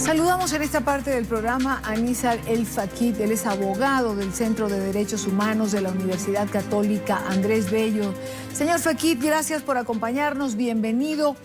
Saludamos en esta parte del programa a Nizar El Fakit. Él es abogado del Centro de Derechos Humanos de la Universidad Católica Andrés Bello. Señor Fakit, gracias por acompañarnos, bienvenido.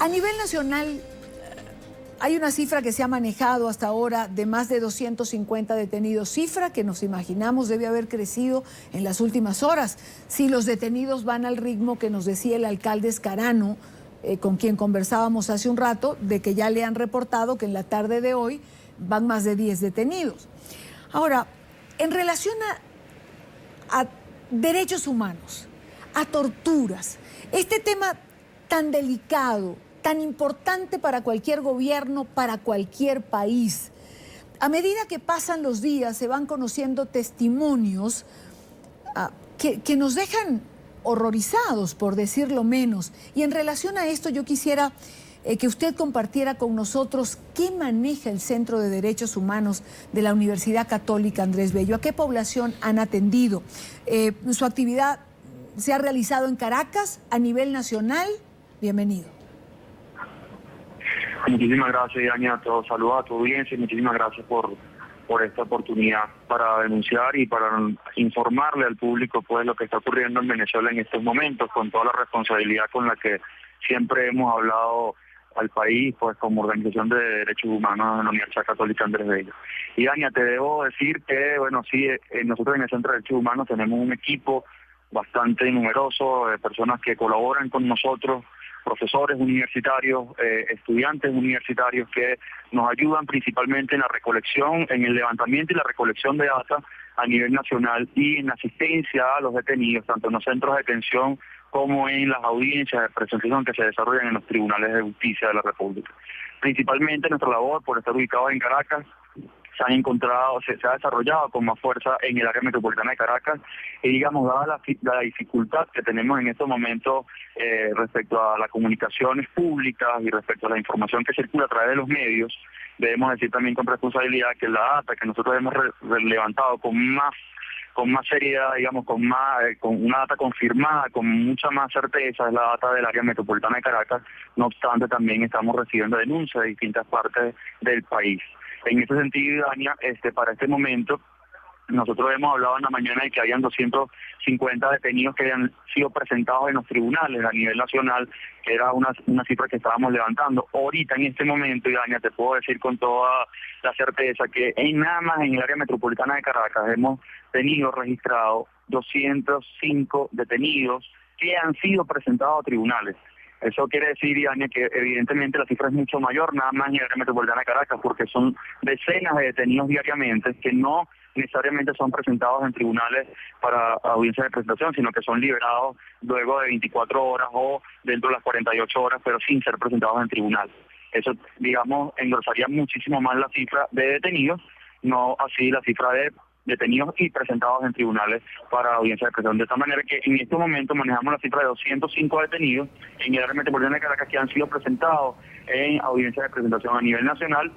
A nivel nacional, hay una cifra que se ha manejado hasta ahora de más de 250 detenidos, cifra que nos imaginamos debe haber crecido en las últimas horas, si los detenidos van al ritmo que nos decía el alcalde Escarano, con quien conversábamos hace un rato, de que ya le han reportado que en la tarde de hoy van más de 10 detenidos. Ahora, en relación a derechos humanos, a torturas, este tema tan delicado, tan importante para cualquier gobierno, para cualquier país, a medida que pasan los días se van conociendo testimonios que nos dejan horrorizados, por decirlo menos. Y en relación a esto yo quisiera que usted compartiera con nosotros qué maneja el Centro de Derechos Humanos de la Universidad Católica Andrés Bello, a qué población han atendido. Su actividad se ha realizado en Caracas, a nivel nacional. Bienvenido. Muchísimas gracias, Diana. Saludos a tu audiencia y muchísimas gracias por esta oportunidad para denunciar y para informarle al público pues lo que está ocurriendo en Venezuela en estos momentos, con toda la responsabilidad con la que siempre hemos hablado al país, pues como Organización de Derechos Humanos en la Universidad Católica Andrés Bello. Y Dania, te debo decir que, bueno, sí, nosotros en el Centro de Derechos Humanos tenemos un equipo bastante numeroso de personas que colaboran con nosotros, profesores universitarios, estudiantes universitarios que nos ayudan principalmente en la recolección, en el levantamiento y la recolección de data a nivel nacional y en la asistencia a los detenidos, tanto en los centros de detención como en las audiencias de presentación que se desarrollan en los tribunales de justicia de la República. Principalmente nuestra labor, por estar ubicados en Caracas, se ha desarrollado con más fuerza en el área metropolitana de Caracas y digamos, dada la dificultad que tenemos en estos momentos respecto a las comunicaciones públicas y respecto a la información que circula a través de los medios, debemos decir también con responsabilidad que la data que nosotros hemos levantado con más seriedad, digamos, con una data confirmada, con mucha más certeza, es la data del área metropolitana de Caracas. No obstante, también estamos recibiendo denuncias de distintas partes del país. En ese sentido, Dania, para este momento, nosotros hemos hablado en la mañana de que habían 250 detenidos que habían sido presentados en los tribunales a nivel nacional, que era una cifra que estábamos levantando. Ahorita, en este momento, Dania, te puedo decir con toda la certeza que nada más en el área metropolitana de Caracas hemos tenido registrados 205 detenidos que han sido presentados a tribunales. Eso quiere decir, Diana, que evidentemente la cifra es mucho mayor, nada más en el área metropolitana de Caracas, porque son decenas de detenidos diariamente que no necesariamente son presentados en tribunales para audiencias de presentación, sino que son liberados luego de 24 horas o dentro de las 48 horas, pero sin ser presentados en tribunal. Eso, digamos, engrosaría muchísimo más la cifra de detenidos, no así la cifra de detenidos y presentados en tribunales para audiencia de presión. De tal manera que en este momento manejamos la cifra de 205 detenidos en el área metropolitana de Caracas que han sido presentados en audiencia de presentación a nivel nacional,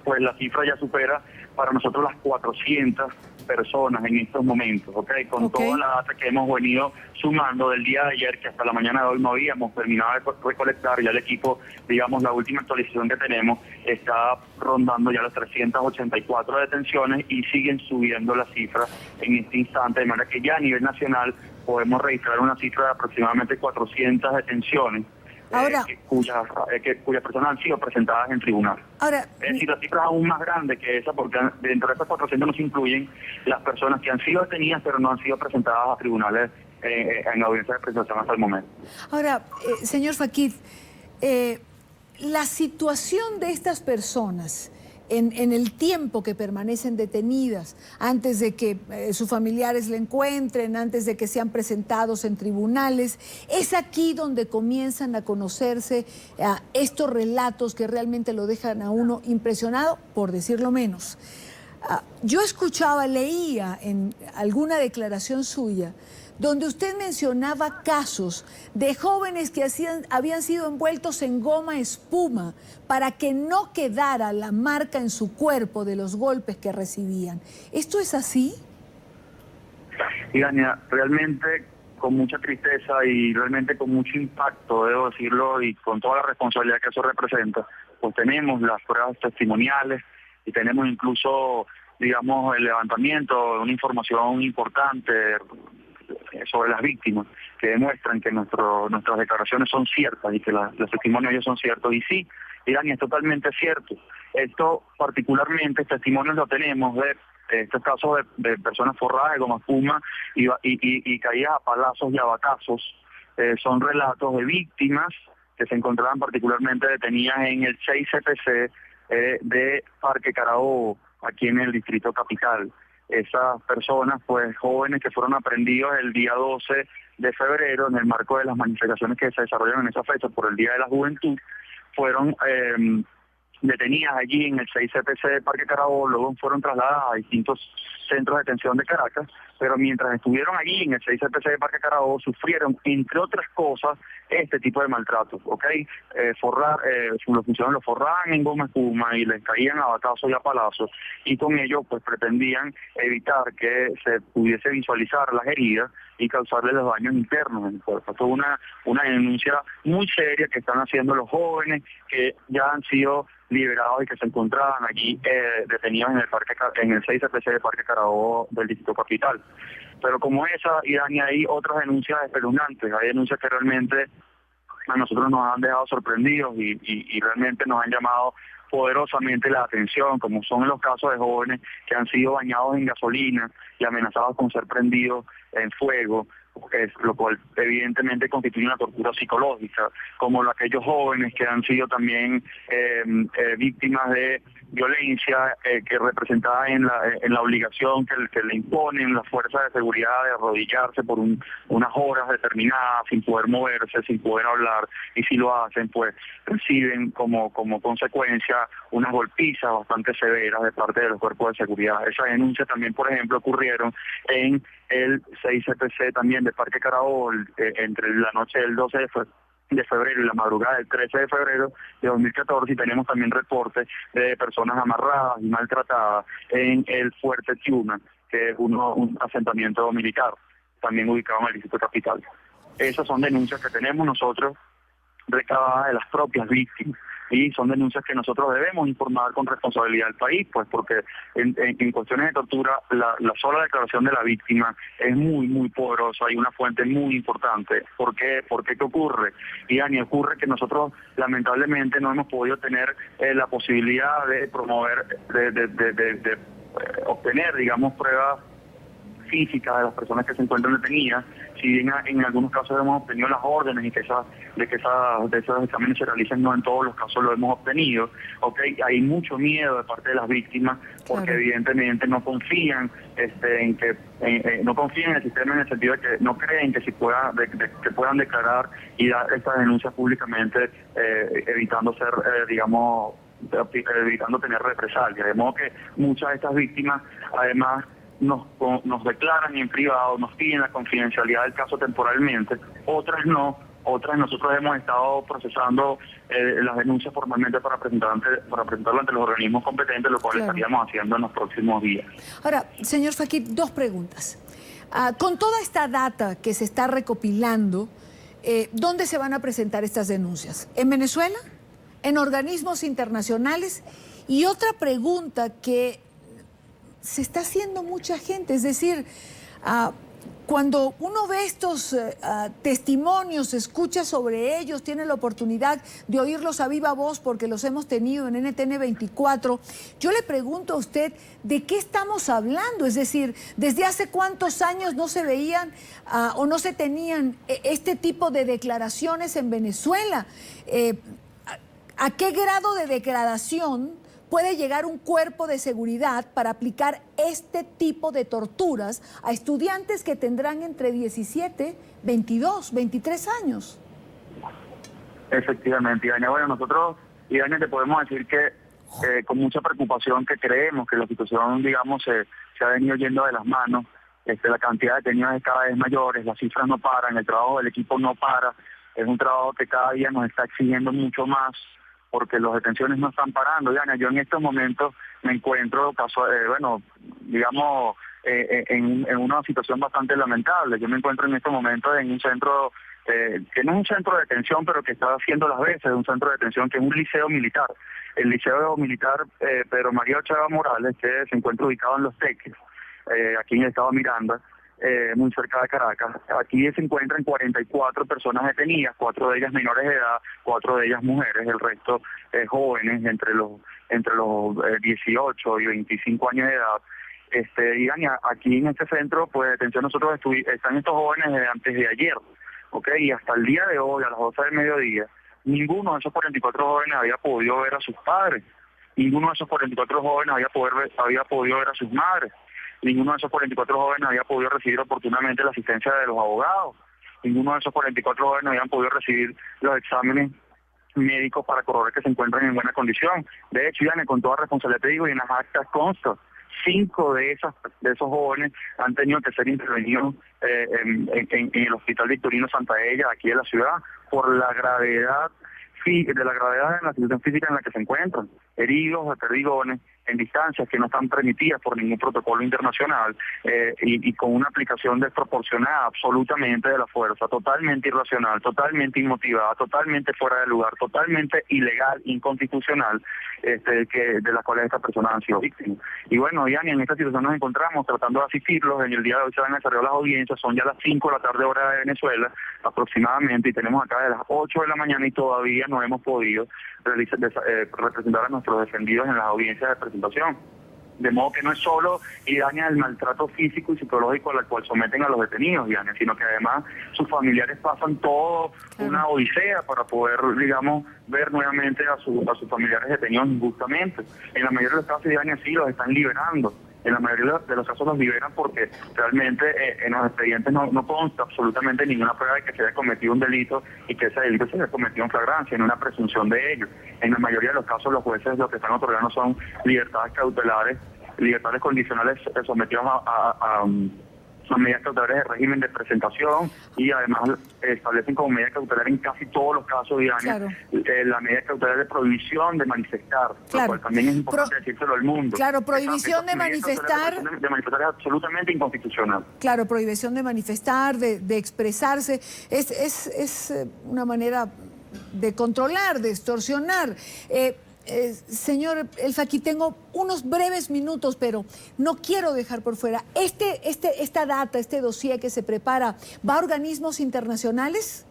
pues la cifra ya supera para nosotros las 400 personas en estos momentos, ¿ok? Con toda la data que hemos venido sumando del día de ayer, que hasta la mañana de hoy no habíamos terminado de recolectar, ya el equipo, digamos, la última actualización que tenemos, está rondando ya las 384 detenciones y siguen subiendo las cifras en este instante, de manera que ya a nivel nacional podemos registrar una cifra de aproximadamente 400 detenciones. Ahora, cuyas personas han sido presentadas en tribunal. Ahora, es decir, la cifra es aún más grande que esa, porque dentro de esas 400 no se incluyen las personas que han sido detenidas pero no han sido presentadas a tribunales en audiencia de presentación hasta el momento. Ahora, señor Fakit, la situación de estas personas en el tiempo que permanecen detenidas, antes de que sus familiares le encuentren, antes de que sean presentados en tribunales, es aquí donde comienzan a conocerse estos relatos que realmente lo dejan a uno impresionado, por decirlo menos. Yo escuchaba, leía en alguna declaración suya, donde usted mencionaba casos de jóvenes que habían sido envueltos en goma espuma para que no quedara la marca en su cuerpo de los golpes que recibían. ¿Esto es así? Y Dania, realmente con mucha tristeza y realmente con mucho impacto, debo decirlo, y con toda la responsabilidad que eso representa, pues tenemos las pruebas testimoniales y tenemos incluso, digamos, el levantamiento de una información importante sobre las víctimas que demuestran que nuestras declaraciones son ciertas y que los testimonios de ellos son ciertos. Y sí, Dani, es totalmente cierto. Esto particularmente, testimonios lo tenemos de estos casos de personas forradas de goma espuma y caídas a palazos y a batazos. Son relatos de víctimas que se encontraban particularmente detenidas en el 6 CPC de Parque Carabobo, aquí en el Distrito Capital. Esas personas, pues jóvenes que fueron aprehendidos el día 12 de febrero en el marco de las manifestaciones que se desarrollan en esa fecha por el Día de la Juventud, fueron detenidas allí en el 6 CPC de Parque Carabobo, luego fueron trasladadas a distintos centros de detención de Caracas, pero mientras estuvieron allí en el 6 CPC de Parque Carabobo sufrieron, entre otras cosas, este tipo de maltratos, ¿ok? Los funcionarios los forraban en goma espuma y les caían a batazos y a palazos, y con ello pues pretendían evitar que se pudiese visualizar las heridas y causarles los daños internos en el cuerpo. Esto es una denuncia muy seria que están haciendo los jóvenes que ya han sido liberados y que se encontraban allí detenidos en el 6 CPC de Parque Carabobo del Distrito Capital. Pero como esa, Irán, hay otras denuncias espeluznantes, hay denuncias que realmente a nosotros nos han dejado sorprendidos y realmente nos han llamado poderosamente la atención, como son los casos de jóvenes que han sido bañados en gasolina y amenazados con ser prendidos en fuego, lo cual evidentemente constituye una tortura psicológica, como aquellos jóvenes que han sido también víctimas de violencia que representada en la obligación que le imponen las fuerzas de seguridad de arrodillarse por unas horas determinadas sin poder moverse, sin poder hablar, y si lo hacen pues reciben como consecuencia unas golpizas bastante severas de parte de los cuerpos de seguridad. Esas denuncias también, por ejemplo, ocurrieron en el 6 CPC también de Parque Carabobo entre la noche del 12 de febrero y la madrugada del 13 de febrero de 2014, y tenemos también reportes de personas amarradas y maltratadas en el Fuerte Tiuna, que es un asentamiento militar, también ubicado en el Distrito Capital. Esas son denuncias que tenemos nosotros recabadas de las propias víctimas, y son denuncias que nosotros debemos informar con responsabilidad al país, pues porque en cuestiones de tortura la sola declaración de la víctima es muy, muy poderosa y una fuente muy importante. ¿Por qué? ¿Qué ocurre? Y Dani, ocurre que nosotros lamentablemente no hemos podido tener la posibilidad de promover, de obtener, digamos, pruebas físicas de las personas que se encuentran detenidas. Si bien en algunos casos hemos obtenido las órdenes y que esos exámenes se realicen, no en todos los casos lo hemos obtenido, ¿okay? Hay mucho miedo de parte de las víctimas porque claro, evidentemente no confían no confían en el sistema, en el sentido de que no creen que que puedan declarar y dar estas denuncias públicamente, evitando ser, evitando tener represalias. De modo que muchas de estas víctimas además nos declaran en privado, nos piden la confidencialidad del caso temporalmente, otras no, otras nosotros hemos estado procesando las denuncias formalmente para presentarlo ante los organismos competentes, lo cual estaríamos haciendo en los próximos días. Ahora, señor Fakit, dos preguntas. Con toda esta data que se está recopilando, ¿dónde se van a presentar estas denuncias? ¿En Venezuela? ¿En organismos internacionales? Y otra pregunta que se está haciendo mucha gente, es decir, cuando uno ve estos testimonios, escucha sobre ellos, tiene la oportunidad de oírlos a viva voz porque los hemos tenido en NTN 24, yo le pregunto a usted, ¿de qué estamos hablando? Es decir, ¿desde hace cuántos años no se veían o no se tenían este tipo de declaraciones en Venezuela? ¿A qué grado de degradación puede llegar un cuerpo de seguridad para aplicar este tipo de torturas a estudiantes que tendrán entre 17, 22, 23 años? Efectivamente, Idaña. Bueno, nosotros, Idaña, te podemos decir que con mucha preocupación que creemos que la situación, digamos, se ha venido yendo de las manos. La cantidad de detenidos es cada vez mayores, las cifras no paran, el trabajo del equipo no para, es un trabajo que cada día nos está exigiendo mucho más, porque las detenciones no están parando. Diana, yo en estos momentos me encuentro, en una situación bastante lamentable. Yo me encuentro en estos momentos en un centro, que no es un centro de detención, pero que está haciendo las veces de un centro de detención, que es un liceo militar. El liceo militar Pedro María Ochoa Morales, que se encuentra ubicado en Los Teques, aquí en el estado Miranda, muy cerca de Caracas. Aquí se encuentran 44 personas detenidas, 4 de ellas menores de edad, 4 de ellas mujeres, el resto jóvenes entre los 18 y 25 años de edad. Aquí en este centro pues de detención nosotros están estos jóvenes desde antes de ayer, y hasta el día de hoy a las 12 del mediodía ninguno de esos 44 jóvenes había podido ver a sus padres, ninguno de esos 44 jóvenes había podido ver a sus madres, ninguno de esos 44 jóvenes había podido recibir oportunamente la asistencia de los abogados, ninguno de esos 44 jóvenes habían podido recibir los exámenes médicos para corroborar que se encuentran en buena condición. De hecho, ya con toda responsabilidad te digo, y en las actas consta, 5 de esos jóvenes han tenido que ser intervenidos en el Hospital Victorino Santa Ella, aquí de la ciudad, por la gravedad de la situación física en la que se encuentran, heridos de perdigones, en distancias que no están permitidas por ningún protocolo internacional, y con una aplicación desproporcionada absolutamente de la fuerza, totalmente irracional, totalmente inmotivada, totalmente fuera de lugar, totalmente ilegal, inconstitucional, de las cuales estas personas han sido víctimas. Y bueno, Diana, en esta situación nos encontramos tratando de asistirlos. En el día de hoy se van a desarrollar las audiencias, son ya las 5 de la tarde hora de Venezuela aproximadamente, y tenemos acá de las 8 de la mañana y todavía no hemos podido representar a nuestros defendidos en las audiencias de presentación. De modo que no es solo Diana el maltrato físico y psicológico al cual someten a los detenidos, Diana, sino que además sus familiares pasan todo una odisea para poder, ver nuevamente a sus familiares detenidos injustamente. En la mayoría de los casos, Diana, sí los están liberando. En la mayoría de los casos los liberan porque realmente en los expedientes no consta absolutamente ninguna prueba de que se haya cometido un delito y que ese delito se haya cometido en flagrancia, en una presunción de ello. En la mayoría de los casos los jueces lo que están otorgando son libertades cautelares, libertades condicionales sometidas a medidas cautelares de régimen de presentación, y además establecen como medida cautelar en casi todos los casos, Diana, la medida cautelar de prohibición de manifestar, lo cual también es importante decírselo al mundo. Claro, prohibición de manifestar. De manifestar es absolutamente inconstitucional. Claro, prohibición de manifestar, de expresarse, es una manera de controlar, de extorsionar. Señor El Faqih, tengo unos breves minutos, pero no quiero dejar por fuera. Esta data, este dossier que se prepara, ¿va a organismos internacionales?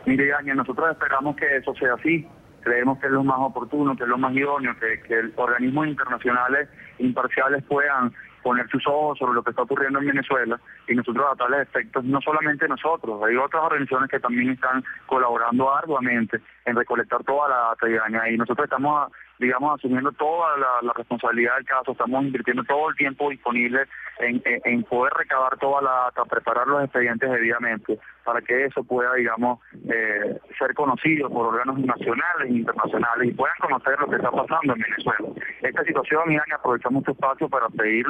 Mire, Dania, nosotros esperamos que eso sea así. Creemos que es lo más oportuno, que es lo más idóneo, que organismos internacionales imparciales puedan poner sus ojos sobre lo que está ocurriendo en Venezuela, y nosotros a tales efectos, no solamente nosotros, hay otras organizaciones que también están colaborando arduamente en recolectar toda la data, y nosotros estamos, asumiendo toda la responsabilidad del caso, estamos invirtiendo todo el tiempo disponible en poder recabar toda la data, preparar los expedientes debidamente, para que eso pueda, ser conocido por órganos nacionales e internacionales y puedan conocer lo que está pasando en Venezuela. Esta situación, Ian, aprovechamos este espacio para pedir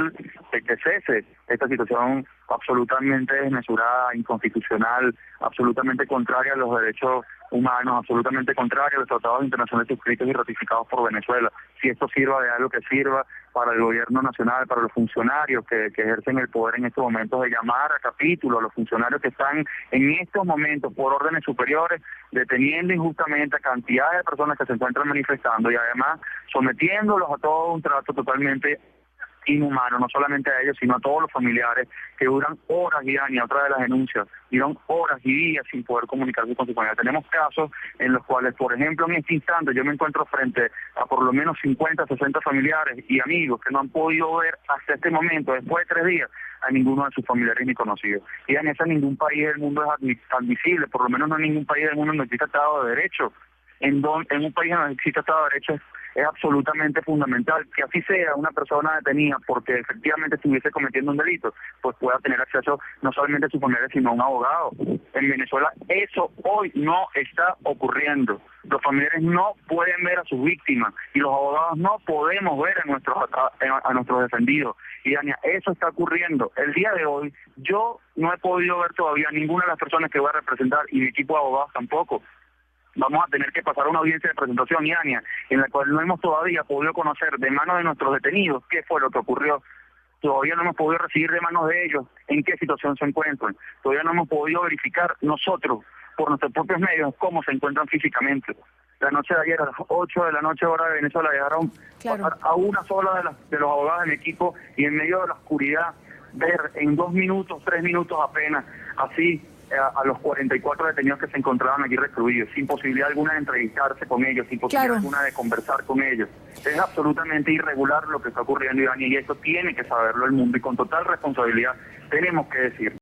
que cese esta situación absolutamente desmesurada, inconstitucional, absolutamente contraria a los derechos humanos, absolutamente contraria a los tratados internacionales suscritos y ratificados por Venezuela. Si esto sirva de algo, que sirva para el gobierno nacional, para los funcionarios que ejercen el poder en estos momentos, de llamar a capítulo a los funcionarios que están en estos momentos por órdenes superiores deteniendo injustamente a cantidad de personas que se encuentran manifestando, y además sometiéndolos a todo un trato totalmente inhumano, no solamente a ellos, sino a todos los familiares que duran horas y años. Otra de las denuncias, duran horas y días sin poder comunicarse con su familia. Tenemos casos en los cuales, por ejemplo, en este instante yo me encuentro frente a por lo menos 50, 60 familiares y amigos que no han podido ver hasta este momento, después de 3 días, a ninguno de sus familiares ni conocidos. Y en eso ningún país del mundo es admisible, por lo menos no en ningún país del mundo no existe Estado de Derecho. En un país donde existe Estado de Derecho es absolutamente fundamental que así sea una persona detenida porque efectivamente estuviese cometiendo un delito, pues pueda tener acceso no solamente a sus familiares, sino a un abogado. En Venezuela eso hoy no está ocurriendo. Los familiares no pueden ver a sus víctimas y los abogados no podemos ver a nuestros defendidos. Y Dania, eso está ocurriendo. El día de hoy yo no he podido ver todavía ninguna de las personas que voy a representar, y mi equipo de abogados tampoco. vamos a tener que pasar a una audiencia de presentación, Yania, en la cual no hemos todavía podido conocer de manos de nuestros detenidos qué fue lo que ocurrió. Todavía no hemos podido recibir de manos de ellos en qué situación se encuentran. Todavía no hemos podido verificar nosotros, por nuestros propios medios, cómo se encuentran físicamente. La noche de ayer, a las 8 de la noche, hora de Venezuela, dejaron pasar a una sola de los abogados del equipo y en medio de la oscuridad ver en 2 minutos, 3 minutos apenas, así a los 44 detenidos que se encontraban aquí recluidos, sin posibilidad alguna de entrevistarse con ellos, sin posibilidad alguna de conversar con ellos. Es absolutamente irregular lo que está ocurriendo, Iván, y esto tiene que saberlo el mundo y con total responsabilidad tenemos que decir.